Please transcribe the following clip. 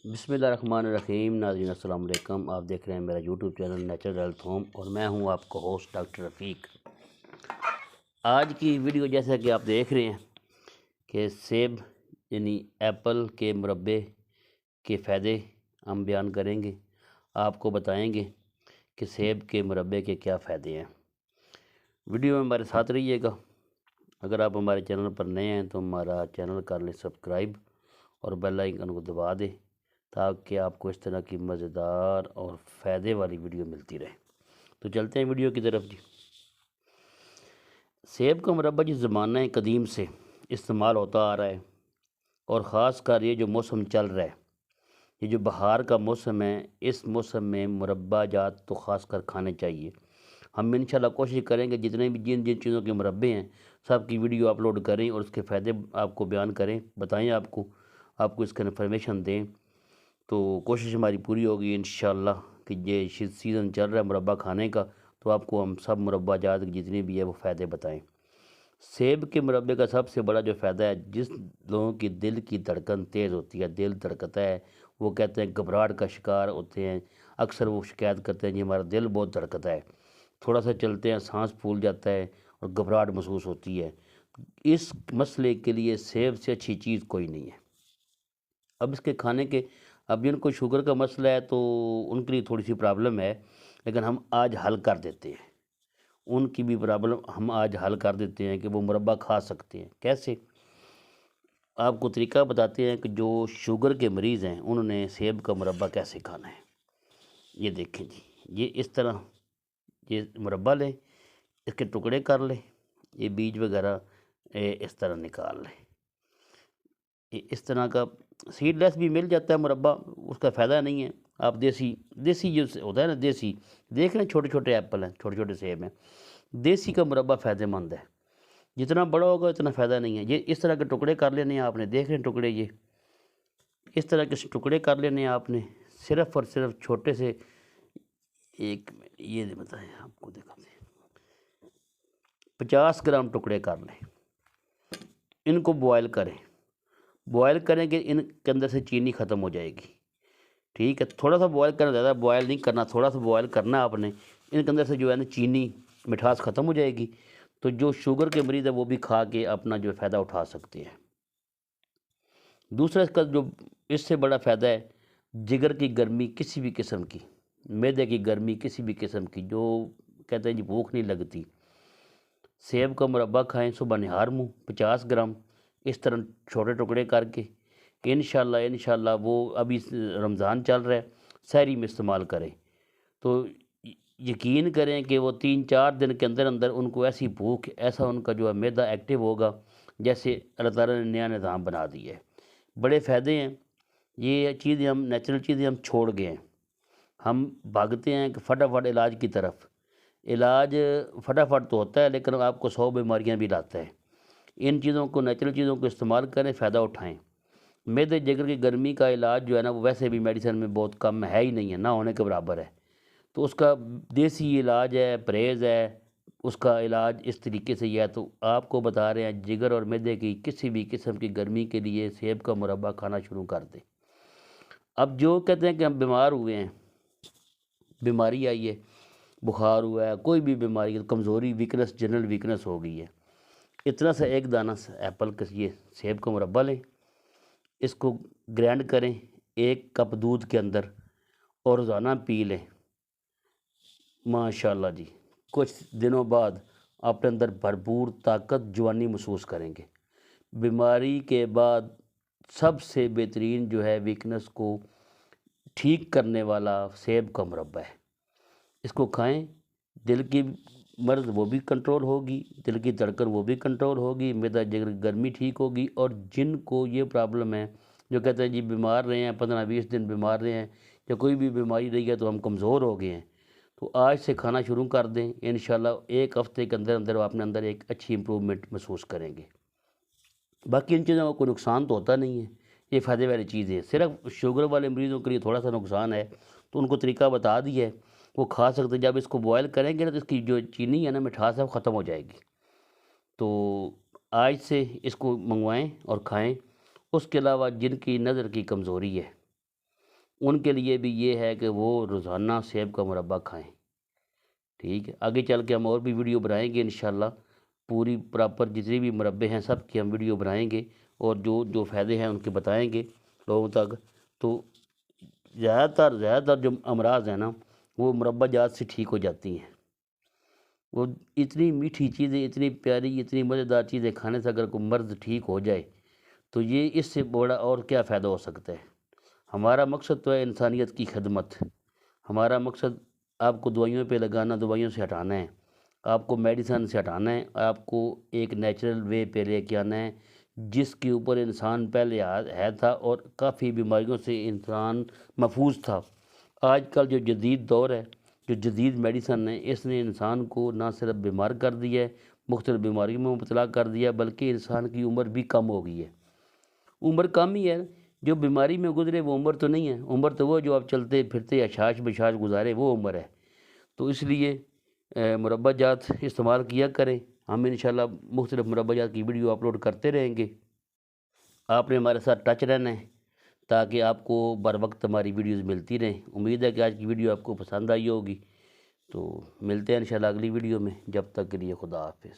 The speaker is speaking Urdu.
بسم اللہ الرحمن الرحیم۔ ناظرین السلام علیکم، آپ دیکھ رہے ہیں میرا YouTube channel natural health home اور میں ہوں آپ کا ہوسٹ ڈاکٹر رفیق۔ آج کی ویڈیو جیسا کہ آپ دیکھ رہے ہیں کہ سیب یعنی ایپل کے مربے کے فائدے ہم بیان کریں گے، آپ کو بتائیں گے کہ سیب کے مربے کے کیا فائدے ہیں۔ ویڈیو میں ہمارے ساتھ رہیے گا۔ اگر آپ ہمارے چینل پر نئے ہیں تو ہمارا چینل کر لیں سبسکرائب اور بیل آئیکن کو دبا دیں تاکہ آپ کو اس طرح کی مزیدار اور فائدے والی ویڈیو ملتی رہے۔ تو چلتے ہیں ویڈیو کی طرف۔ سیب کا مربع جس زمانہ قدیم سے استعمال ہوتا آ رہا ہے، اور خاص کر یہ جو موسم چل رہا ہے، یہ جو بہار کا موسم ہے، اس موسم میں مربع جات تو خاص کر کھانے چاہیے۔ ہم انشاءاللہ کوشش کریں کہ جتنے بھی جن چیزوں کے مربے ہیں سب کی ویڈیو اپلوڈ کریں اور اس کے فائدے آپ کو بیان کریں، بتائیں آپ کو اس کا انفارمیشن دیں، تو کوشش ہماری پوری ہوگی انشاءاللہ کہ یہ سیزن چل رہا ہے مربع کھانے کا، تو آپ کو ہم سب مربع جات جتنے بھی ہے وہ فائدے بتائیں۔ سیب کے مربے کا سب سے بڑا جو فائدہ ہے، جس لوگوں کی دل کی دھڑکن تیز ہوتی ہے، دل دھڑکتا ہے، وہ کہتے ہیں گھبراہٹ کا شکار ہوتے ہیں، اکثر وہ شکایت کرتے ہیں جی ہمارا دل بہت دھڑکتا ہے، تھوڑا سا چلتے ہیں سانس پھول جاتا ہے اور گھبراہٹ محسوس ہوتی ہے۔ اس مسئلے کے لیے سیب سے اچھی چیز کوئی نہیں ہے۔ اب اس کے کھانے کے جن کو شوگر کا مسئلہ ہے تو ان کے لیے تھوڑی سی پرابلم ہے، لیکن ہم آج حل کر دیتے ہیں ان کی بھی پرابلم، ہم آج حل کر دیتے ہیں کہ وہ مربع کھا سکتے ہیں۔ کیسے؟ آپ کو طریقہ بتاتے ہیں کہ جو شوگر کے مریض ہیں انہوں نے سیب کا مربع کیسے کھانا ہے۔ یہ دیکھیں جی، یہ اس طرح یہ مربع لیں، اس کے ٹکڑے کر لیں، یہ بیج وغیرہ اس طرح نکال لیں۔ اس طرح کا سیڈ لیس بھی مل جاتا ہے مربع، اس کا فائدہ نہیں ہے۔ آپ دیسی جو ہوتا ہے نا، دیسی دیکھ رہے ہیں، چھوٹے چھوٹے ایپل ہیں، چھوٹے چھوٹے سیب ہیں، دیسی کا مربع فائدہ مند ہے۔ جتنا بڑا ہوگا اتنا فائدہ نہیں ہے۔ یہ اس طرح کے ٹکڑے کر لینے ہیں آپ نے، دیکھ رہے ہیں ٹکڑے، یہ اس طرح کے ٹکڑے کر لینے ہیں آپ نے، صرف اور صرف چھوٹے سے ایک یہ بتائیں آپ کو، دکھاتے ہیں 50 گرام ٹکڑے کر لیں، ان کو بوائل کریں کہ ان کے اندر سے چینی ختم ہو جائے گی، ٹھیک ہے۔ تھوڑا سا بوائل کرنا، زیادہ بوائل نہیں کرنا، تھوڑا سا بوائل کرنا آپ نے، ان کے اندر سے جو ہے نا چینی مٹھاس ختم ہو جائے گی، تو جو شوگر کے مریض ہے وہ بھی کھا کے اپنا جو فائدہ اٹھا سکتے ہیں۔ دوسرا اس کا جو اس سے بڑا فائدہ ہے، جگر کی گرمی کسی بھی قسم کی، معدے کی گرمی کسی بھی قسم کی، جو کہتے ہیں جی بھوک نہیں لگتی، سیب کا مربع کھائیں صبح نہار منہ 50 گرام، اس طرح چھوٹے ٹکڑے کر کے، کہ انشاءاللہ وہ ابھی رمضان چل رہا ہے، سحری میں استعمال کریں تو یقین کریں کہ وہ 3-4 دن کے اندر ان کو ایسی بھوک، ایسا ان کا جو ہے معدہ ایکٹیو ہوگا جیسے اللہ تعالیٰ نے نیا نظام بنا دیا ہے۔ بڑے فائدے ہیں، یہ چیزیں ہم نیچرل چیزیں ہم چھوڑ گئے ہیں، ہم بھاگتے ہیں کہ فٹافٹ علاج کی طرف۔ علاج فٹافٹ تو ہوتا ہے لیکن آپ کو 100 بیماریاں بھی لاتا ہے۔ ان چیزوں کو، نیچرل چیزوں کو استعمال کریں، فائدہ اٹھائیں۔ معدے جگر کی گرمی کا علاج جو ہے نا وہ ویسے بھی میڈیسن میں بہت کم ہے ہی نہیں ہے، نہ ہونے کے برابر ہے، تو اس کا دیسی علاج ہے، پرہیز ہے، اس کا علاج اس طریقے سے یہ ہے۔ تو آپ کو بتا رہے ہیں جگر اور معدے کی کسی بھی قسم کی گرمی کے لیے سیب کا مربع کھانا شروع کر دیں۔ اب جو کہتے ہیں کہ ہم بیمار ہوئے ہیں، بیماری آئی ہے، بخار ہوا ہے، کوئی بھی بیماری، کمزوری، ویکنس، جنرل ویکنس ہو گئی ہے، اتنا سا ایک دانہ ایپل کا یہ سیب کا مربع لیں، اس کو گرینڈ کریں 1 کپ دودھ کے اندر اور روزانہ پی لیں۔ ماشاءاللہ جی، کچھ دنوں بعد اپنے اندر بھرپور طاقت، جوانی محسوس کریں گے۔ بیماری کے بعد سب سے بہترین جو ہے ویکنس کو ٹھیک کرنے والا سیب کا مربع ہے، اس کو کھائیں، دل کی مرض وہ بھی کنٹرول ہوگی، دل کی دھڑکن وہ بھی کنٹرول ہوگی، معدہ جگر گرمی ٹھیک ہوگی، اور جن کو یہ پرابلم ہے، جو کہتے ہیں جی بیمار رہے ہیں 15-20 دن بیمار رہے ہیں یا کوئی بھی بیماری رہی ہے تو ہم کمزور ہو گئے ہیں، تو آج سے کھانا شروع کر دیں، انشاءاللہ 1 ہفتے کے اندر وہ اپنے اندر ایک اچھی امپرومنٹ محسوس کریں گے۔ باقی ان چیزوں کا کوئی نقصان تو ہوتا نہیں ہے، یہ فائدے والی چیز ہے، صرف شوگر والے مریضوں کے لیے تھوڑا سا نقصان ہے، تو ان کو طریقہ بتا دیا ہے، وہ کھا سکتے ہیں۔ جب اس کو بوائل کریں گے نا تو اس کی جو چینی ہے نا، مٹھاس ہے، وہ ختم ہو جائے گی۔ تو آج سے اس کو منگوائیں اور کھائیں۔ اس کے علاوہ جن کی نظر کی کمزوری ہے، ان کے لیے بھی یہ ہے کہ وہ روزانہ سیب کا مربع کھائیں، ٹھیک ہے۔ آگے چل کے ہم اور بھی ویڈیو بنائیں گے انشاءاللہ، پوری پراپر جتنے بھی مربع ہیں سب کی ہم ویڈیو بنائیں گے، اور جو فائدے ہیں ان کے بتائیں گے لوگوں تک۔ تو زیادہ تر جو امراض ہیں نا وہ مربع جات سے ٹھیک ہو جاتی ہیں۔ وہ اتنی میٹھی چیزیں، اتنی پیاری، اتنی مزیدار چیزیں کھانے سے اگر کوئی مرض ٹھیک ہو جائے تو یہ اس سے بڑا اور کیا فائدہ ہو سکتا ہے۔ ہمارا مقصد تو ہے انسانیت کی خدمت، ہمارا مقصد آپ کو دوائیوں پہ لگانا، دوائیوں سے ہٹانا ہے، آپ کو میڈیسن سے ہٹانا ہے، آپ کو ایک نیچرل وے پہ لے کے آنا ہے جس کے اوپر انسان پہلے ہے تھا اور کافی بیماریوں سے انسان محفوظ تھا۔ آج کل جو جدید دور ہے، جو جدید میڈیسن ہے، اس نے انسان کو نہ صرف بیمار کر دیا ہے، مختلف بیماریوں میں مبتلا کر دیا، بلکہ انسان کی عمر بھی کم ہو گئی ہے۔ عمر کم ہی ہے، جو بیماری میں گزرے وہ عمر تو نہیں ہے، عمر تو وہ جو آپ چلتے پھرتے اشاش بشاش گزارے وہ عمر ہے۔ تو اس لیے مربع جات استعمال کیا کریں، ہم انشاءاللہ مختلف مربع جات کی ویڈیو اپلوڈ کرتے رہیں گے۔ آپ نے ہمارے ساتھ ٹچ رہنا ہے تاکہ آپ کو بر وقت ہماری ویڈیوز ملتی رہیں۔ امید ہے کہ آج کی ویڈیو آپ کو پسند آئی ہوگی، تو ملتے ہیں انشاءاللہ اگلی ویڈیو میں، جب تک کے لیے خدا حافظ۔